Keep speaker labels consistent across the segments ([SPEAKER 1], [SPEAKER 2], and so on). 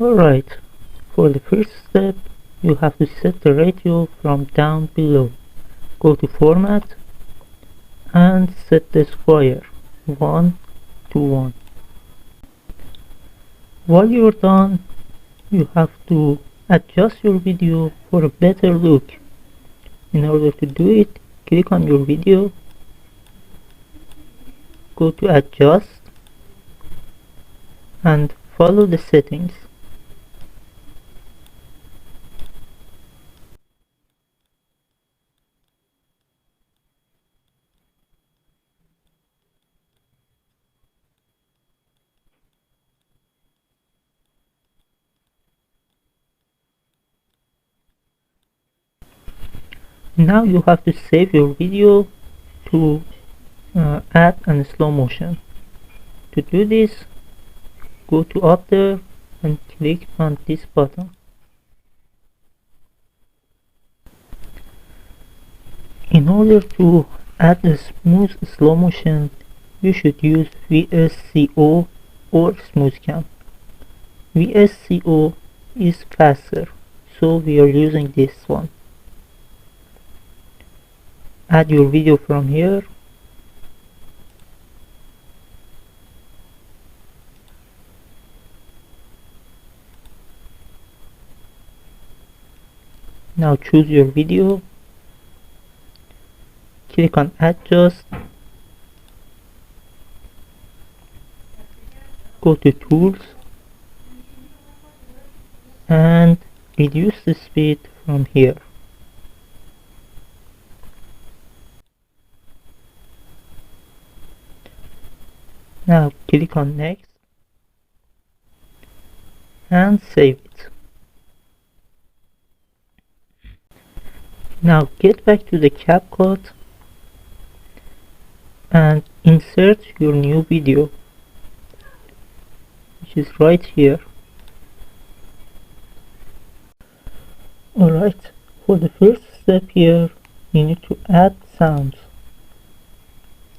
[SPEAKER 1] Alright, for the first step you have to set the ratio from down below. Go to Format and set the square 1 to 1. While you're done, you have to adjust your video for a better look. In order to do it, click on your video, go to Adjust, and follow the settings. Now you have to save your video to add a slow motion. To do this, go to up there and click on this button. In order to add a smooth slow motion, you should use vsco or smoothcam. vsco is faster, so we are using this one. Add your video from here. Now choose your video, click on Adjust, go to Tools, and reduce the speed from here. Now click on Next and save it. Now get back to the CapCut and insert your new video, which is right here. Alright, for the first step here, you need to add sounds.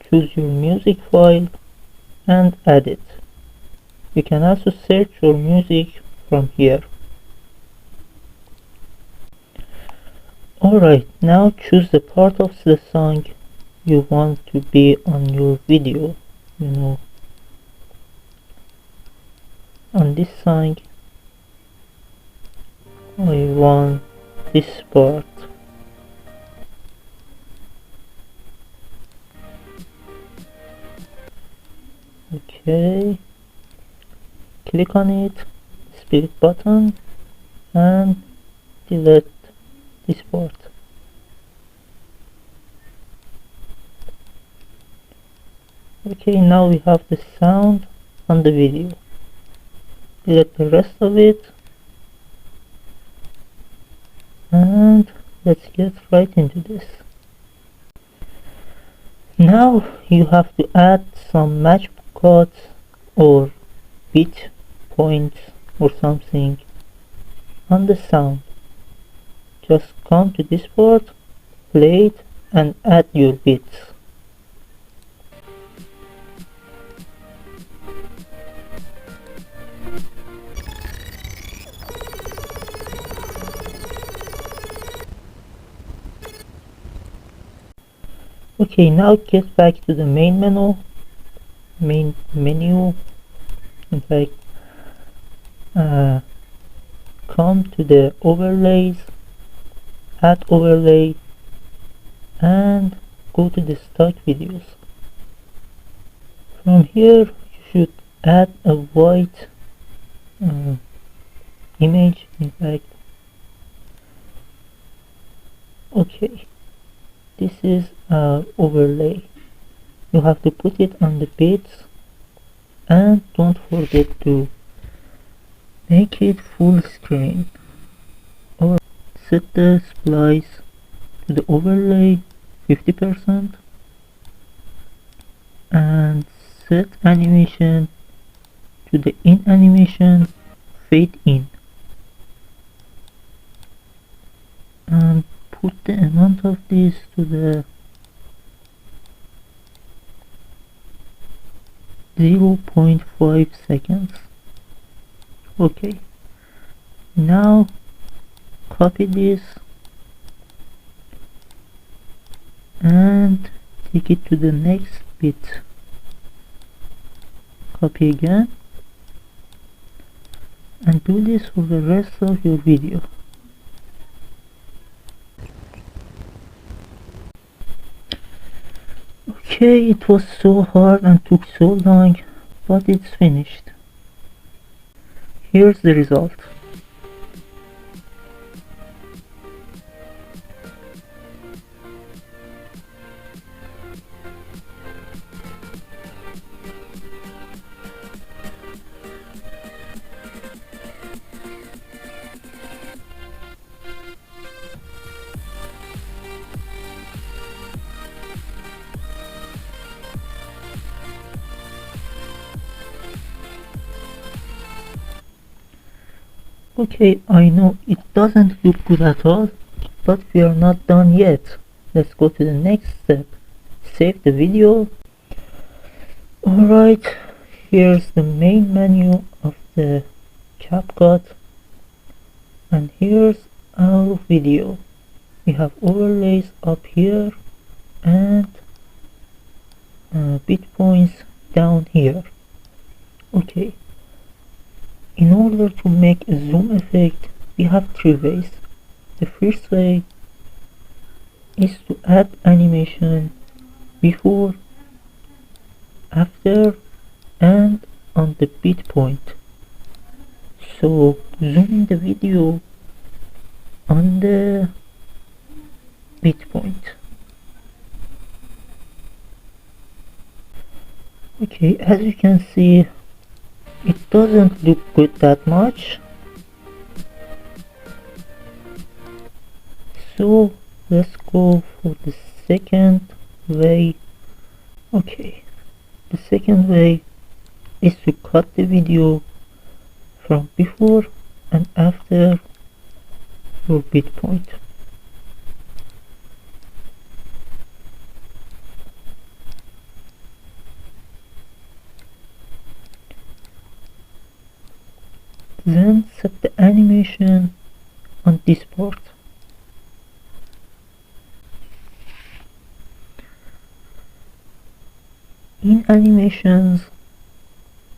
[SPEAKER 1] Choose your music file and add it. You can also search for music from here. Alright, now choose the part of the song you want to be on your video. On this song, I want this part. Okay, click on it, split button, and delete this part. Okay, now we have the sound on the video. Delete the rest of it, and let's get right into this. Now you have to add some match cuts or beat points or something on the sound. Just come to this part, play it, and add your beats. Okay, now get back to the main menu. In fact, come to the overlays, add overlay, and go to the stock videos. From here you should add a white image. In fact, okay, this is overlay. You have to put it on the bits, and don't forget to make it full screen, or set the splice to the overlay 50% and set animation to the in animation fade in, and put the amount of this to the 0.5 seconds. Okay, Now copy this and take it to the next bit. Copy again and do this for the rest of your video. Okay, it was so hard and took so long, but it's finished. Here's the result. Okay, I know it doesn't look good at all, but we are not done yet. Let's go to the next step. Save the video. Alright, here's the main menu of the CapCut, and here's our video. We have overlays up here and bit points down here. Okay, in order to make a zoom effect, we have three ways. The first way is to add animation before, after, and on the bit point. So zoom in the video on the bit point. Okay, as you can see, it doesn't look good that much. So let's go for the second way. Okay, the second way is to cut the video from before and after your bit point. Then set the animation on this part. In animations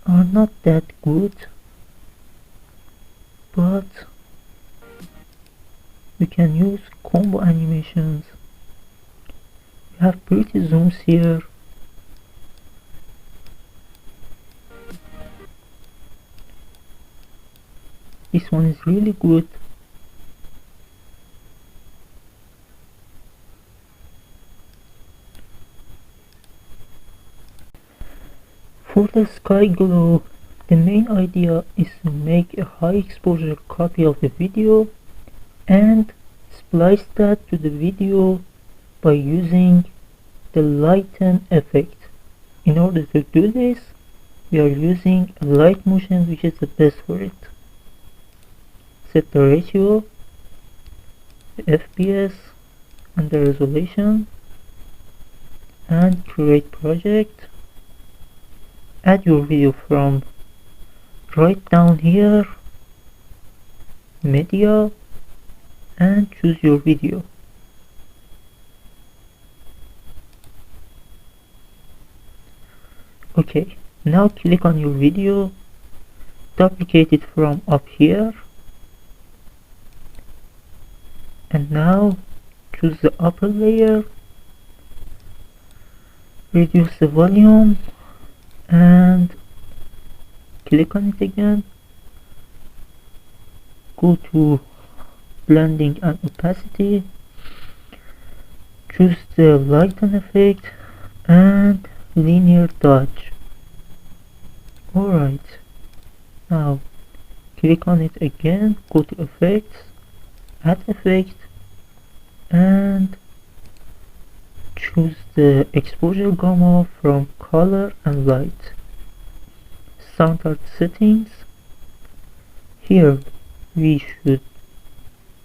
[SPEAKER 1] are not that good, but we can use combo animations. We have pretty zooms here. This one is really good. For the sky glow, the main idea is to make a high exposure copy of the video and splice that to the video by using the lighten effect. In order to do this, we are using a light motion, which is the best for it. Set the ratio, the FPS, and the resolution, and create project. Add your video from right down here, media, and choose your video. Okay, now click on your video, duplicate it from up here, and now choose the upper layer, reduce the volume, and click on it again. Go to blending and opacity, choose the lighten effect and linear dodge. Alright, now click on it again, go to effects, add effect, and choose the exposure gamma from color and light. Standard settings. Here we should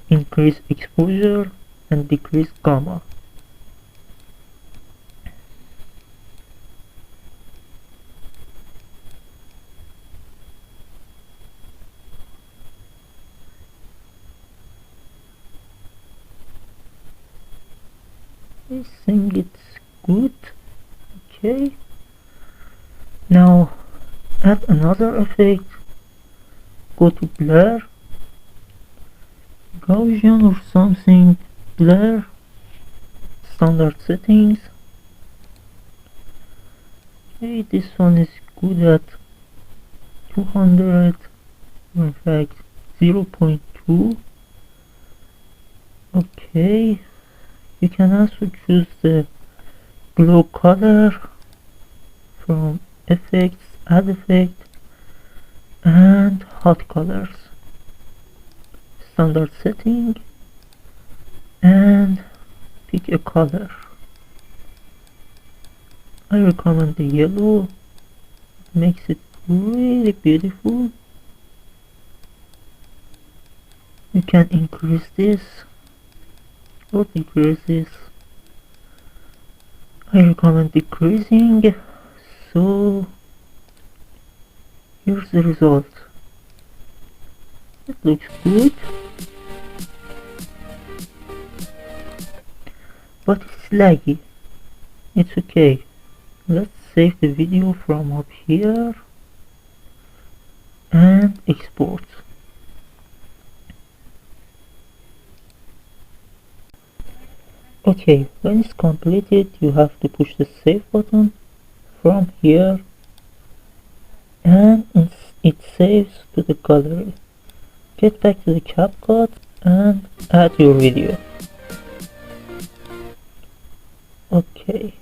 [SPEAKER 1] increase exposure and decrease gamma. I think it's good. Okay, now add another effect. Go to blur, Gaussian or something, blur, standard settings. Okay, this one is good at 200, in fact 0.2. Okay, you can also choose the glow color from effects, add effect, and hot colors, standard setting, and pick a color. I recommend the yellow, it makes it really beautiful. You can increase this or decrease this. I recommend decreasing. So here's the result. It looks good, but it's laggy. It's okay. Let's save the video from up here and export. Okay, when it's completed, you have to push the save button from here, and it saves to the gallery. Get back to the CapCut and add your video. Okay,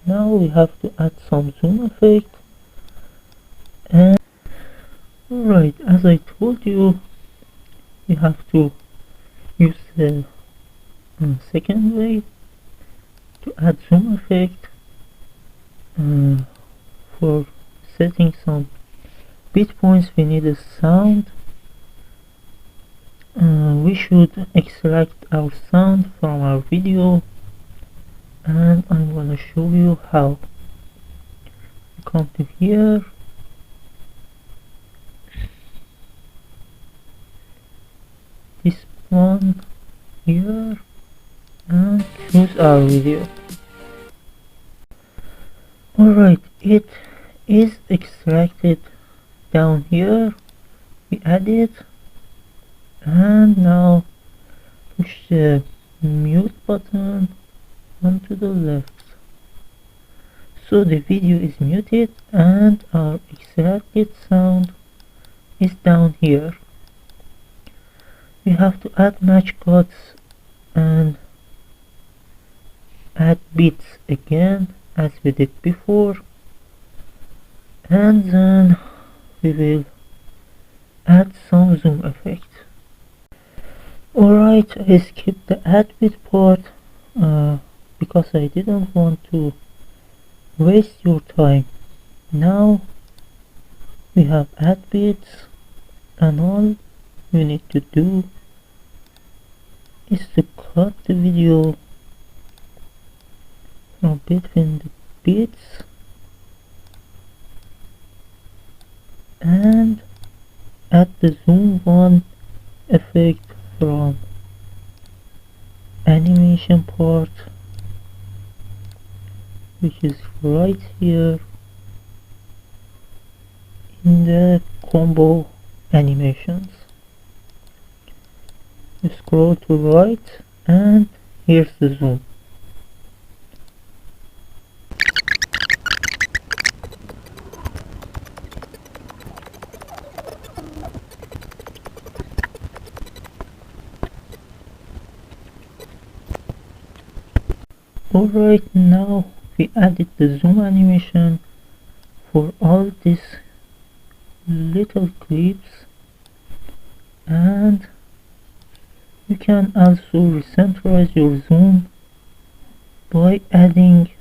[SPEAKER 1] now we have to add some zoom effect. And alright, as I told you, you have to use the second way to add zoom effect. For setting some bit points, we need a sound. We should extract our sound from our video, and I'm gonna show you how. Come to here, this one here, and choose our video. Alright, it is extracted down here. We add it, and now push the mute button onto the left. So the video is muted and our extracted sound is down here. We have to add match cuts and add bits again as we did before, and then we will add some zoom effect. Alright, I skipped the add bit part because I didn't want to waste your time. Now we have add bits, and all you need to do is to cut the video from between the bits and add the zoom one effect from animation part, which is right here in the combo animations. You scroll to right, and here's the zoom. Alright, now we added the zoom animation for all these little clips, and you can also recenter your zoom by adding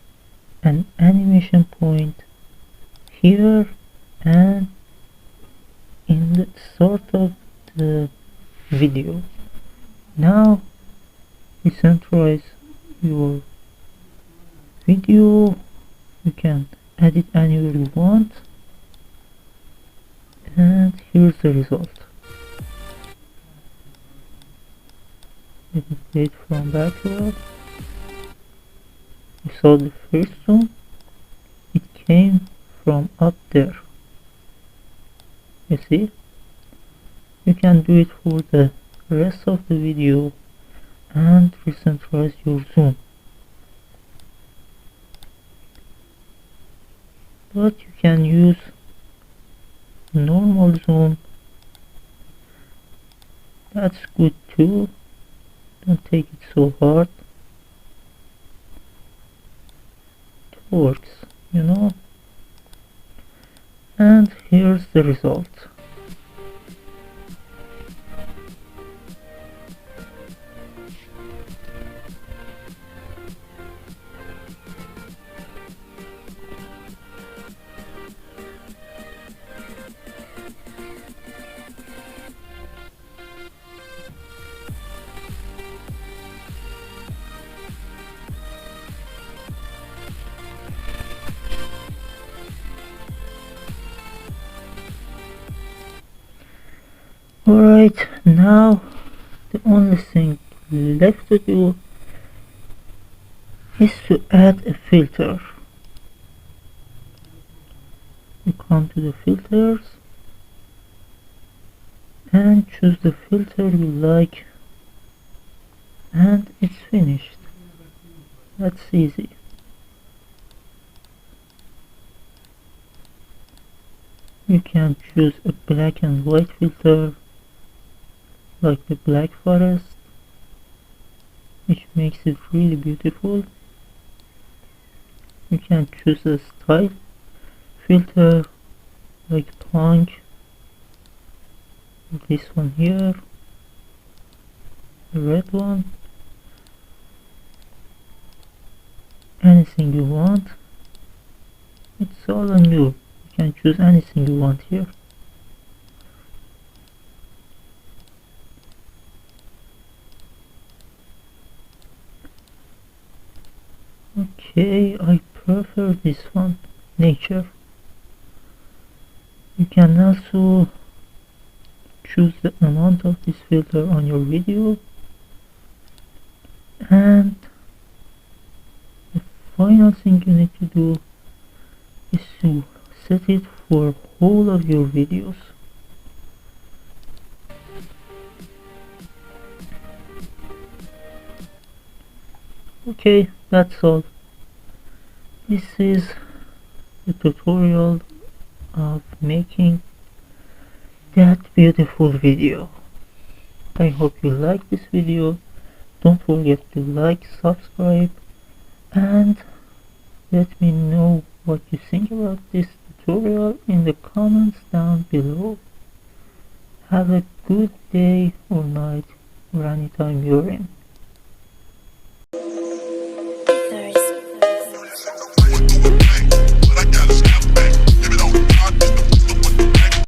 [SPEAKER 1] an animation point here and in the start of the video. Now recenter your video. You can edit anywhere you want, and here's the result. Let me play it from backward. You saw the first zoom, it came from up there. You see? You can do it for the rest of the video and recenter your zoom. But you can use normal zoom. That's good too. Don't take it so hard. It works, you know. And here's the result. Alright, now the only thing left to do is to add a filter. You come to the filters and choose the filter you like, and it's finished. That's easy. You can choose a black and white filter like the Black Forest, which makes it really beautiful. You can choose a style filter like punk, this one here, the red one, anything you want. It's all on you. You can choose anything you want here. Okay, I prefer this one, nature. You can also choose the amount of this filter on your video, and the final thing you need to do is to set it for all of your videos. Okay, that's all. This is the tutorial of making that beautiful video. I hope you like this video. Don't forget to like, subscribe, and let me know what you think about this tutorial in the comments down below. Have a good day or night or anytime you're in.